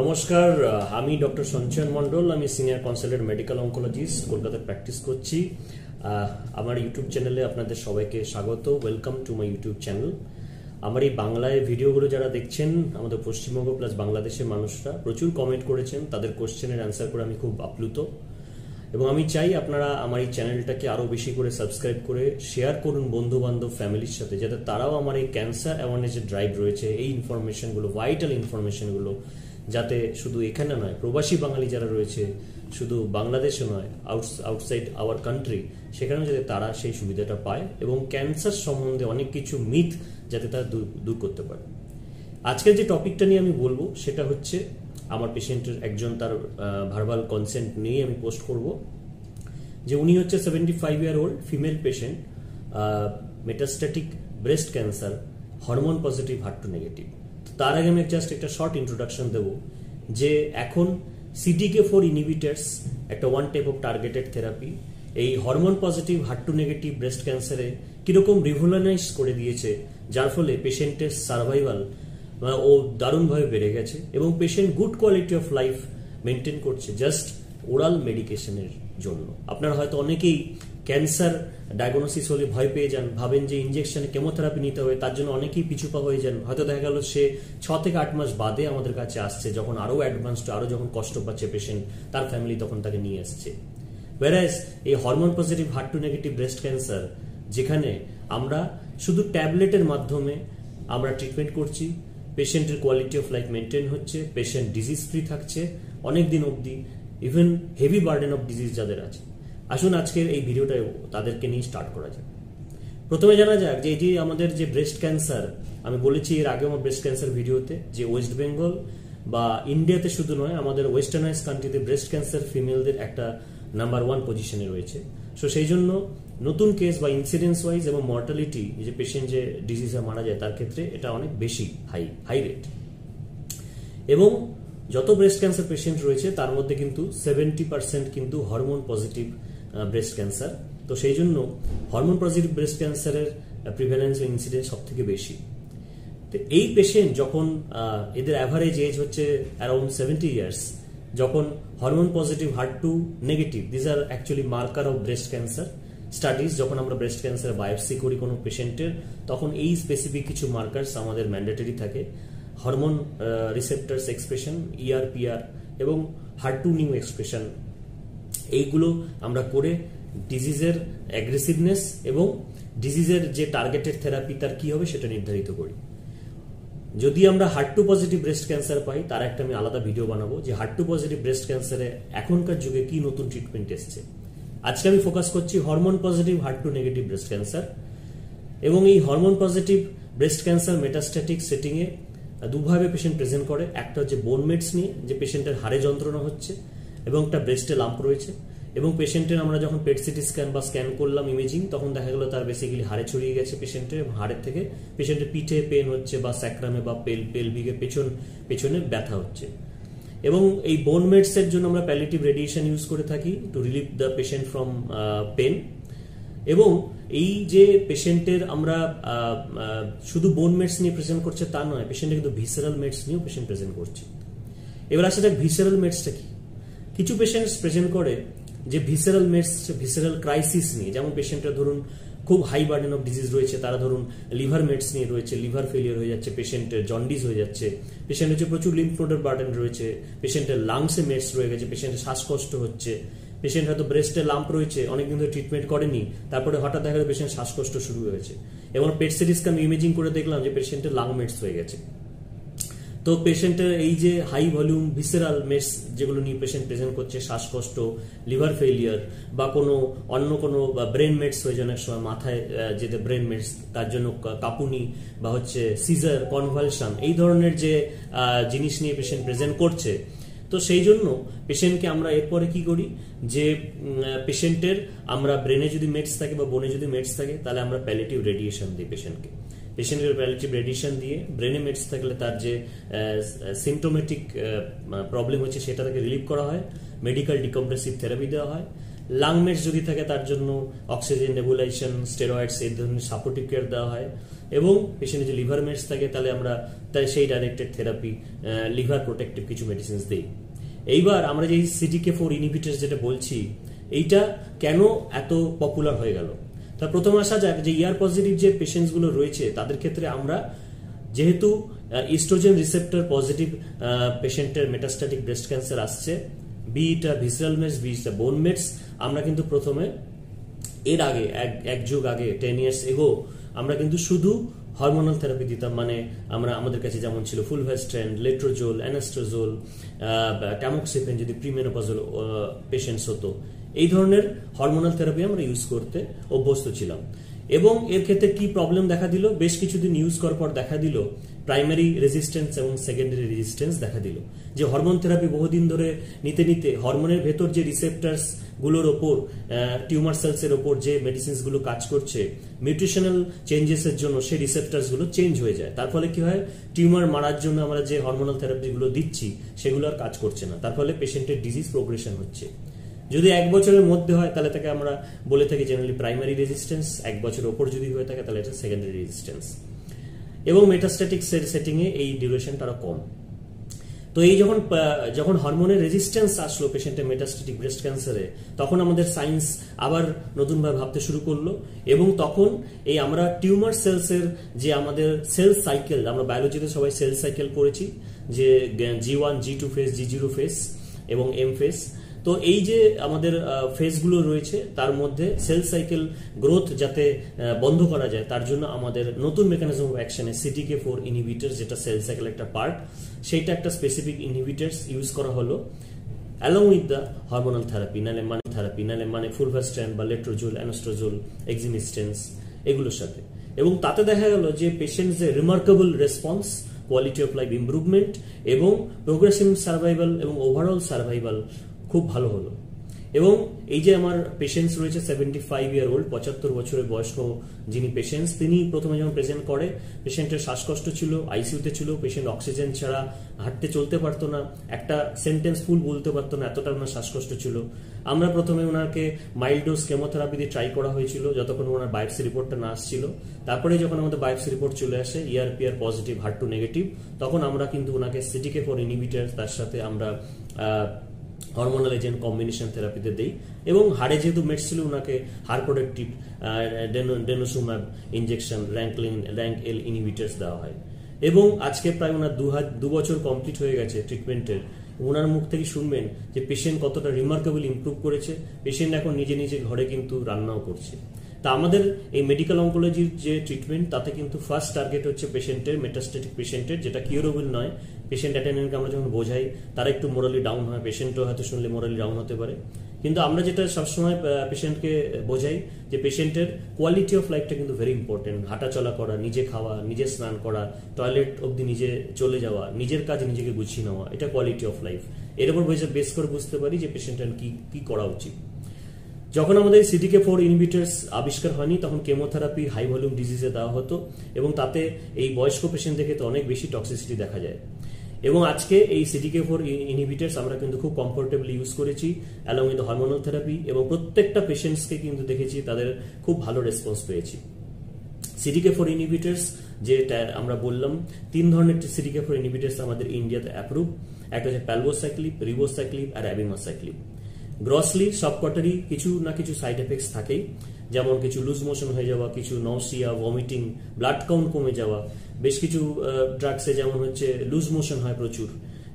নমস্কার, আমি ডক্টর সঞ্চয়ন মণ্ডল। আমি সিনিয়র কনসালটেন্ট মেডিকেল অনকোলজিস্ট, কলকাতায় প্র্যাকটিস করছি। আমার ইউটিউব চ্যানেলে আপনাদের সবাইকে স্বাগত। Welcome to my YouTube channel. আমার এই বাংলায় ভিডিওগুলো যারা দেখছেন, আমাদের পশ্চিমবঙ্গ প্লাস বাংলাদেশের মানুষরা প্রচুর কমেন্ট করেছেন, তাদের কোশ্চেনের অ্যান্সার করে আমি খুব আপ্লুত এবং আমি চাই আপনারা আমার এই চ্যানেলটাকে আরও বেশি করে সাবস্ক্রাইব করে শেয়ার করুন বন্ধু বান্ধব ফ্যামিলির সাথে, যাতে তারাও আমার এই ক্যান্সার অ্যাওয়ারনেস যে ড্রাইভ রয়েছে, এই ইনফরমেশনগুলো, ভাইটাল ইনফরমেশনগুলো যাতে শুধু এখানে নয়, প্রবাসী বাঙালি যারা রয়েছে শুধু বাংলাদেশে নয়, আউটসাইড আওয়ার কান্ট্রি, সেখানেও যাতে তারা সেই সুবিধাটা পায় এবং ক্যান্সার সম্বন্ধে অনেক কিছু মিথ যাতে তারা দূর করতে পারে। আজকের যে টপিকটা নিয়ে আমি বলবো সেটা হচ্ছে আমার পেশেন্টের একজন, তার ভার্বাল কনসেন্ট নিয়ে আমি পোস্ট করব, যে উনি হচ্ছে 75 year old female patient, metastatic breast cancer, hormone positive HER2 negative. তার আগে আমি জাস্ট একটা শর্ট ইন্ট্রোডাকশন দেব যে এখন CDK4 ইনহিবিটার্স একটা one type of targeted therapy এই hormone positive HER2 negative breast ক্যান্সারে কিরকম রিভলিউশনাইজ করে দিয়েছে, যার ফলে পেশেন্টের সার্ভাইভাল ও দারুণভাবে বেড়ে গেছে এবং patient good quality of life maintain করছে জাস্ট ওরাল মেডিকেশনের জন্য। আপনারা হয়তো অনেকেই ক্যান্সার ডায়াগনোসিস হলে ভয় পেয়ে যান, ভাবেন যে ইনজেকশনে কেমোথেরাপি নিতে হবে, তার জন্য অনেকেই পিছুপা হয়ে যান। হয়তো দেখা গেল সে 6 থেকে 8 মাস বাদে আমাদের কাছে আসছে, যখন আরও অ্যাডভান্সড, আরও যখন কষ্ট পাচ্ছে পেশেন্ট, তার ফ্যামিলি তখন তাকে নিয়ে আসছে। ওয়ারাস এই hormone positive HER2 negative breast cancer, যেখানে আমরা শুধু ট্যাবলেটের মাধ্যমে আমরা ট্রিটমেন্ট করছি, পেশেন্টের কোয়ালিটি অফ লাইফ মেনটেন হচ্ছে, পেশেন্ট ডিজিজ ফ্রি থাকছে অনেক দিন অবধি, even heavy burden of disease যাদের আছে। আসুন আজকের এই ভিডিওটা তাদেরকে নিয়ে স্টার্ট করা যাক। প্রথমে জানা যাক যে এই যে আমাদের যে ব্রেস্ট ক্যান্সার, আমি বলেছি এর আগে আমার ব্রেস্ট ক্যান্সার ভিডিওতে, যে ওয়েস্ট বেঙ্গল বা ইন্ডিয়াতে শুধু নয়, আমাদের ওয়েস্টার্নাইজ কান্ট্রিতে ব্রেস্ট ক্যান্সার ফিমেলদের একটা নাম্বার 1 পজিশনে রয়েছে। সো সেই জন্য নতুন কেস বা ইনসিডেন্স ওয়াইজ এবং মর্টালিটি, যে পেশেন্ট যে ডিজিজে মারা যায় তার ক্ষেত্রে এটা অনেক বেশি হাই রেট। এবং যত ব্রেস্ট ক্যান্সার পেশেন্ট রয়েছে তার মধ্যে কিন্তু 70% কিন্তু হরমোন পজিটিভ ব্রেস্ট ক্যান্সার। তো সেই জন্য হরমোন পজিটিভ ব্রেস্ট ক্যান্সারের প্রিভ্যালেন্স ও ইনসিডেন্স সব থেকে বেশি। তো এই পেশেন্ট যখন এদের অ্যাভারেজ এজ হচ্ছে অ্যারাউন্ড 70 ইয়ার্স, যখন hormone positive HER2 negative, this are actually marker of breast cancer studies, যখন আমরা ব্রেস্ট ক্যান্সার বায়োপসি করি কোনো পেশেন্টের, তখন এই স্পেসিফিক কিছু মার্কার্স আমাদের ম্যান্ডেটরি থাকে। হরমোন রিসেপ্টার্স এক্সপ্রেশন, ER/PR এবং HER2 নিউ এক্সপ্রেশন, এইগুলো আমরা করে ডিজিজের অ্যাগ্রেসিভনেস এবং ডিজিজের যে টার্গেটেড থেরাপি তার কি হবে সেটা নির্ধারিত করি। যদি আমরা HER2 পজিটিভ ব্রেস্ট ক্যান্সার পাই, তার একটা আমি আলাদা ভিডিও বানাবো যে HER2 পজিটিভ ব্রেস্ট ক্যান্সারে এখনকার যুগে কি নতুন ট্রিটমেন্ট এসছে। আজকে আমি ফোকাস করছি hormone positive HER2 negative breast cancer. এবং এই hormone positive breast cancer metastatic সেটিংয়ে দুভাবে পেশেন্ট প্রেজেন্ট করে। একটা হচ্ছে বোন মেটস নিয়ে, যে পেশেন্টের হাড়ে যন্ত্রণা হচ্ছে এবং একটা ব্রেস্টে লাম্প রয়েছে, এবং পেশেন্টের আমরা যখন পেট সিটি স্ক্যান বা স্ক্যান করলাম ইমেজিং, তখন দেখা গেল তার বেসিক্যালি হাড়ে ছড়িয়ে গেছে পেশেন্টের, এবং হাড়ের থেকে পেশেন্টের পিঠে পেন হচ্ছে বা স্যাক্রামে বা পেলভিকে পেছনে ব্যথা হচ্ছে। এবং এই বোন মেটসের জন্য আমরা প্যালিয়েটিভ রেডিয়েশন ইউজ করে থাকি to relieve the patient from pain. এবং এই যে পেশেন্টের আমরা শুধু বোন মেটস নিয়ে প্রেজেন্ট করছে তা নয়, পেশেন্টের কিন্তু ভিসেরাল মেটস নিয়েও পেশেন্ট প্রেজেন্ট করছে। এবার আসা যাক ভিসেরাল মেটসটা কি। কিছু পেশেন্টস প্রেজেন্ট করে যে ভিসেরাল মেটস, ভিসেরাল ক্রাইসিস নিয়ে, যেমন পেশেন্টের ধরুন খুব হাই বার্ডেন অফ ডিজিজ রয়েছে, তারা ধরুন লিভার মেটস নিয়ে রয়েছে, লিভার ফেলিয়ার হয়ে যাচ্ছে, পেশেন্টের জন্ডিস হয়ে যাচ্ছে, পেশেন্ট হচ্ছে প্রচুর লিম্ফ নোডের বার্ডেন রয়েছে, পেশেন্টের লাংসে মেটস রয়ে গেছে, পেশেন্টের শ্বাসকষ্ট হচ্ছে, পেশেন্ট হয়তো ব্রেস্টে লাম্প রয়েছে, অনেকদিন ধরে ট্রিটমেন্ট করেনি, তারপরে হঠাৎ দেখা যায় পেশেন্ট শ্বাসকষ্ট শুরু হয়েছে, এবং পেট সিটি স্ক্যান ইমেজিং করে দেখলাম যে পেশেন্টের লাং মেটস হয়ে গেছে। তো পেশেন্টের এই যে হাই ভলিউম ভিসেরাল মেটস যেগুলো নিয়ে পেশেন্ট প্রেজেন্ট করছে, শ্বাসকষ্ট, লিভার ফেলিয়ার বা অন্য কোনো ব্রেন মেটস হয়ে যায়, অনেক সময় মাথায় যেতে ব্রেন মেটস, তার জন্য কাঁপুনি বা হচ্ছে সিজার, কনভালশন, এই ধরনের যে জিনিস নিয়ে পেশেন্ট প্রেজেন্ট করছে। তো সেই জন্য পেশেন্টকে আমরা এরপরে কি করি, যে পেশেন্টের আমরা ব্রেনে যদি মেটস থাকে বা বোনে যদি মেটস থাকে, তাহলে আমরা প্যালিয়েটিভ রেডিয়েশন দিই পেশেন্টকে। পেশেন্টের প্যালিয়েটিভ রেডিয়েশন দিয়ে ব্রেনে মেটস থাকলে তার যে সিমটোমেটিক প্রবলেম হচ্ছে সেটা থেকে রিলিভ করা হয়, মেডিকেল ডিকম্প্রেসিভ থেরাপি দেওয়া হয়, লাংমেটস যদি থাকে তার জন্য অক্সিজেন নেবুলাইজেশন, স্টেরয়েডস এই ধরনের সাপোর্টিভ কেয়ার দেওয়া হয়। এবং পেশেন্টের যে লিভার মেটস থাকে তাহলে আমরা সেই ডাইরেক্টেড থেরাপি, লিভার প্রোটেক্টিভ কিছু মেডিসিনস দিই। এইবার আমরা যে CDK4 ইনহিবিটরস যেটা বলছি, এইটা কেন এত পপুলার হয়ে গেল? তার প্রথম আসা যাক যে পজিটিভ যে পেশেন্টস গুলো রয়েছে তাদের ক্ষেত্রে আমরা যেহেতু ইস্ট্রোজেন রিসেপ্টর পজিটিভ পেশেন্টের মেটাস্ট্যাটিক ব্রেস্ট ক্যান্সার আসছে, বি এটা ভিসরাল মেটস, বি এটা বোন মেটস, আমরা কিন্তু প্রথমে এর আগে এক যুগ আগে 10 ইয়ার্স এগো আমরা কিন্তু শুধু হরমোনাল থেরাপি দিতাম। মানে আমাদের কাছে যেমন ছিল ফুলভেস্ট্রেন, লেট্রোজোল, অ্যানাস্ট্রোজোল, ট্যামোক্সিফেন যদি প্রিমেনোপজাল পেশেন্টস হতো, এই ধরনের হরমোনাল থেরাপি আমরা ইউজ করতে অভ্যস্ত ছিলাম। এবং এর ক্ষেত্রে কি প্রবলেম দেখা দিল, বেশ কিছুদিন ইউজ করার পর দেখা দিল প্রাইমারি রেজিস্ট্যান্স এবং সেকেন্ডারি রেজিস্ট্যান্স দেখা দিল। যে হরমোন থেরাপি বহুদিন ধরে নিতে নিতে হরমোনের ভেতর যে রিসেপ্টার্স গুলোর ওপর, টিউমার সেলস এর ওপর যে মেডিসিনস গুলো কাজ করছে, মিউটেশনাল চেঞ্জেস এর জন্য সেই রিসেপ্টার্স গুলো চেঞ্জ হয়ে যায়। তার ফলে কি হয়, টিউমার মারার জন্য আমরা যে হরমোনাল থেরাপি গুলো দিচ্ছি সেগুলো আর কাজ করছে না। তার ফলে পেশেন্টের ডিজিজ প্রোগ্রেশন হচ্ছে। যদি 1 বছরের মধ্যে হয় তাহলে তাকে আমরা বলে থাকি জেনারেলি প্রাইমারি রেজিস্ট্যান্স, 1 বছরের ওপর যদি হয়ে থাকে তাহলে এটা সেকেন্ডারি রেজিস্ট্যান্স। এবং মেটাস্ট্যাটিক সেটিং এ এই ডিউরেশনটা আরো কম। তো এই যখন হরমোনের রেজিস্ট্যান্স আসলো পেশেন্টের মেটাস্ট্যাটিক ব্রেস্ট ক্যান্সারে, তখন আমাদের সায়েন্স আবার নতুনভাবে ভাবতে শুরু করলো। এবং তখন এই আমরা টিউমার সেলসের যে আমাদের সেল সাইকেল, আমরা বায়োলজিতে সবাই সেল সাইকেল পড়েছি, যে G1, G2 phase, G0 phase এবং M ফেজ। তো এই যে আমাদের ফেজগুলো রয়েছে তার মধ্যে সেল সাইকেল গ্রোথ যাতে বন্ধ করা যায় তার জন্য আমাদের নতুন মেকানিজম অফ অ্যাকশনে CDK4 ইনহিবিটর, যেটা সেল সাইকেল একটা পার্ট, সেইটা একটা স্পেসিফিক ইনহিবিটরস ইউজ করা হলো along with the hormonal therapy, নালে মানে ফুলভেস্ট্রেন বা লেট্রোজোল, অ্যানাস্ট্রোজোল, এক্সিমিস্টেন্স এগুলোর সাথে। এবং তাতে দেখা গেল যে পেশেন্টসের remarkable response, quality of life improvement এবং প্রোগ্রেসিভ সার্ভাইভাল এবং ওভারঅল সার্ভাইভাল খুব ভালো হলো। এবং এই যে আমার পেশেন্টস রয়েছে 75 ইয়ার ওল্ড, 75 বছরের বয়স্ক যিনি পেশেন্টস, তিনি প্রথমে যখন প্রেজেন্ট করে পেশেন্টের শ্বাসকষ্ট ছিল, আইসিইউতে ছিল, পেশেন্ট অক্সিজেন ছাড়া হাঁটতে চলতে পারতো না, একটা সেন্টেন্স ফুল বলতে পারতো না, এতটা ওনার শ্বাসকষ্ট ছিল। আমরা প্রথমে ওনাকে মাইল্ড ডোজ কেমোথেরাপি দিয়ে ট্রাই করা হয়েছিল যতক্ষণ ওনার বায়োপসি রিপোর্টটা না আসছিল। তারপরে যখন আমাদের বায়োপসি রিপোর্ট চলে আসে ERPR পজিটিভ, HER2 নেগেটিভ, তখন আমরা কিন্তু ওনাকে CDK4 ইনহিবিটর তার সাথে আমরা হরমোনাল এজেন্ট কম্বিনেশন থেরাপিতে দেই। এবং হাড়ে যেহেতু মেটস ছিল ওনাকে হাড় প্রোটেক্টিভ ডেনোসুম্যাব ইনজেকশন, র্যাঙ্ক এল ইনহিবিটরস দেওয়া হয়। এবং আজকে প্রায় ওনার 2 বছর কমপ্লিট হয়ে গেছে ট্রিটমেন্টের। ওনার মুখ থেকে শুনবেন যে পেশেন্ট কতটা রিমার্কেবল ইমপ্রুভ করেছে। পেশেন্ট এখন নিজে নিজে ঘরে কিন্তু রান্নাও করছে। তা আমাদের এই মেডিকেল অঙ্কোলজির যে ট্রিটমেন্ট তাতে কিন্তু ফার্স্ট টার্গেট হচ্ছে পেশেন্টের, মেটাস্ট্যাটিক পেশেন্টের, যেটা কিউরেবল নয়। পেশেন্ট অ্যাটেন্ডেন্টকে আমরা যখন বোঝাই তারা একটু মোরালি ডাউন হয়, পেশেন্টও হয়তো শুনলে মোরালি ডাউন হতে পারে। কিন্তু আমরা যেটা সবসময় পেশেন্টকে বোঝাই যে পেশেন্টের কোয়ালিটি অফ লাইফটা কিন্তু ভেরি ইম্পর্টেন্ট। হাঁটা চলা করা, নিজে খাওয়া, নিজে স্নান করা, টয়লেট অবধি নিজে চলে যাওয়া, নিজের কাজ নিজেকে গুছিয়ে নেওয়া, এটা কোয়ালিটি অফ লাইফ। এর উপর বেস করে বুঝতে পারি যে পেশেন্টের কি করা উচিত। যখন আমাদের CDK4 ইনহিবিটরস আবিষ্কার হয়নি তখন কেমোথেরাপি হাই ভলিউম ডিজিজে দেওয়া হতো এবং তাতে এই বয়স্ক পেশেন্টদের ক্ষেত্রে অনেক বেশি টক্সিসিটি দেখা যায়। এবং আজকে এই CDK4 ইনহিবিটরস আমরা কিন্তু খুব কমফোর্টেবলি ইউজ করেছি অ্যালং উইথ হরমোনাল থেরাপি, এবং প্রত্যেকটা পেশেন্টসকে কিন্তু দেখেছি তাদের খুব ভালো রেসপন্স পেয়েছি। CDK4 ইনহিবিটরস যেটা আমরা বললাম, 3 ধরনের CDK4 ইনহিবিটরস আমাদের ইন্ডিয়াতে অ্যাপ্রুভ। একটা হচ্ছে প্যালবোসাইক্লিব, রিবোসাইক্লিব আর অ্যাবিমাসাইক্লিব। গ্রসলি সবকটারই কিছু না কিছু সাইড এফেক্টস থাকেই, যেমন কিছু লুজ মোশন হয়ে যাওয়া, কিছু নসিয়া, ভমিটিং, ব্লাড কাউন্ট কমে যাওয়া। বেশ কিছু ড্রাগসে যেমন হচ্ছে লুজ মোশন হয় প্রচুর,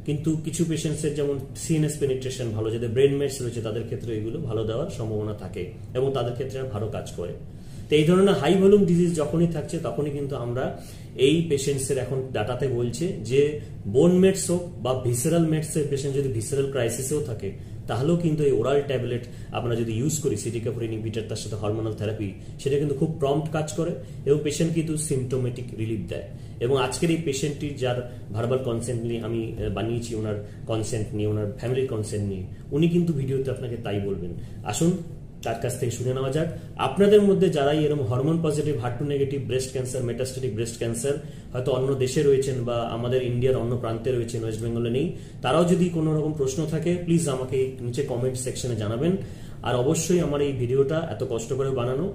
কিন্তু কিছু পেশেন্টসের যেমন CNS পেনিট্রেশন ভালো, যাদের ব্রেন মেটস রয়েছে তাদের ক্ষেত্রে এগুলো ভালো দেওয়ার সম্ভাবনা থাকে এবং তাদের ক্ষেত্রে ভালো কাজ করে। তো এই ধরনের হাই ভলিউম ডিজিজ যখনই থাকছে তখনই কিন্তু আমরা এই পেশেন্টসের এখন ডাটাতে বলছে যে বোন মেটস হোক বা ভিসেরাল মেটসের পেশেন্ট যদি ভিসেরাল ক্রাইসিসেও থাকে তাহলেও কিন্তু এই ওরাল ট্যাবলেট আমরা যদি ইউজ করি CDK4 ইনহিবিটর তার সাথে হরমোনাল থেরাপি, সেটা কিন্তু খুব প্রম্পট কাজ করে এবং পেশেন্ট কিন্তু সিমটোমেটিক রিলিফ দেয়। এবং আজকের এই পেশেন্টটি যার ভার্বাল কনসেন্ট নিয়ে আমি বানিয়েছি, ওনার কনসেন্ট নিয়ে, ওনার ফ্যামিলির কনসেন্ট নিয়ে, উনি কিন্তু ভিডিওতে আপনাকে তাই বলবেন। আসুন তার কাছ থেকে শুনে নেওয়া যাক। আপনাদের মধ্যে যারাই এরকম hormone positive, HER2 negative breast cancer, metastatic breast cancer হয়তো অন্য দেশে রয়েছেন বা আমাদের ইন্ডিয়ার অন্য প্রান্তে রয়েছেন, ওয়েস্ট বেঙ্গলে নেই, তারাও যদি কোনো রকম প্রশ্ন থাকে প্লিজ আমাকে নিচে কমেন্ট সেকশনে জানাবেন। আর অবশ্যই আমার এই ভিডিওটা এত কষ্ট করে বানানো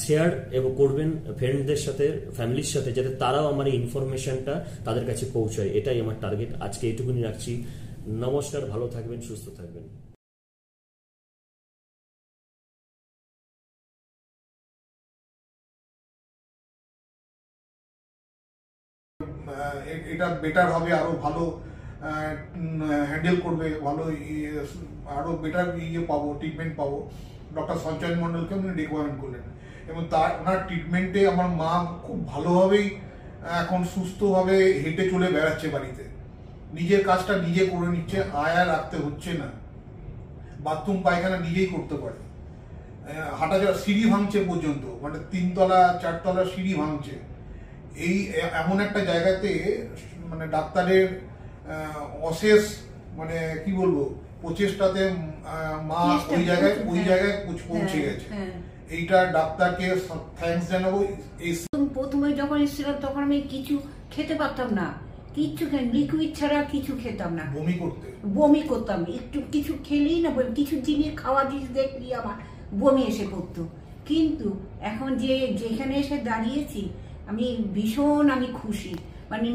শেয়ার এবং করবেন ফ্রেন্ডদের সাথে, ফ্যামিলির সাথে, যাতে তারাও আমার এই ইনফরমেশনটা তাদের কাছে পৌঁছায়। এটাই আমার টার্গেট। আজকে এটুকুনি রাখছি। নমস্কার, ভালো থাকবেন, সুস্থ থাকবেন। এটা বেটার হবে, আরো ভালো হ্যান্ডেল করবে, ভালো আরো বেটার পাবো, ট্রিটমেন্ট পাবো। ডক্টর সঞ্চয় মণ্ডলকে উনি রিকোয়ারমেন্ট করলেন এবং ওনার ট্রিটমেন্টে আমার মা খুব ভালোভাবেই এখন সুস্থভাবে হেঁটে চলে বেড়াচ্ছে বাড়িতে, নিজের কাজটা নিজে করে নিচ্ছে, আয়া রাখতে হচ্ছে না, বাথরুম পায়খানা নিজেই করতে পারে, হাঁটা চলা, সিঁড়ি ভাঙছে পর্যন্ত, মানে 3 তলা 4 তলা সিঁড়ি ভাঙছে। এই এমন একটা জায়গাতে মানে ডাক্তারের অশেষ মানে কি বলবো প্রচেষ্টাতে মা ওই জায়গায় পৌঁছে গেছে। এইটা ডাক্তারকে থ্যাঙ্কস জানাবো। প্রথমে যখন এসেছিলাম তখন আমি কিছু খেতে পারতাম না, কিচ্ছু লিকুইড ছাড়া কিছু খেতাম না, বমি করতাম। একটু কিছু খেলেই না, কিছু জিনিস খাওয়া জিনিস দেখলি আমার বমি এসে পড়তো। কিন্তু এখন যেখানে এসে দাঁড়িয়েছি আমি ভীষণ খুশি, মানে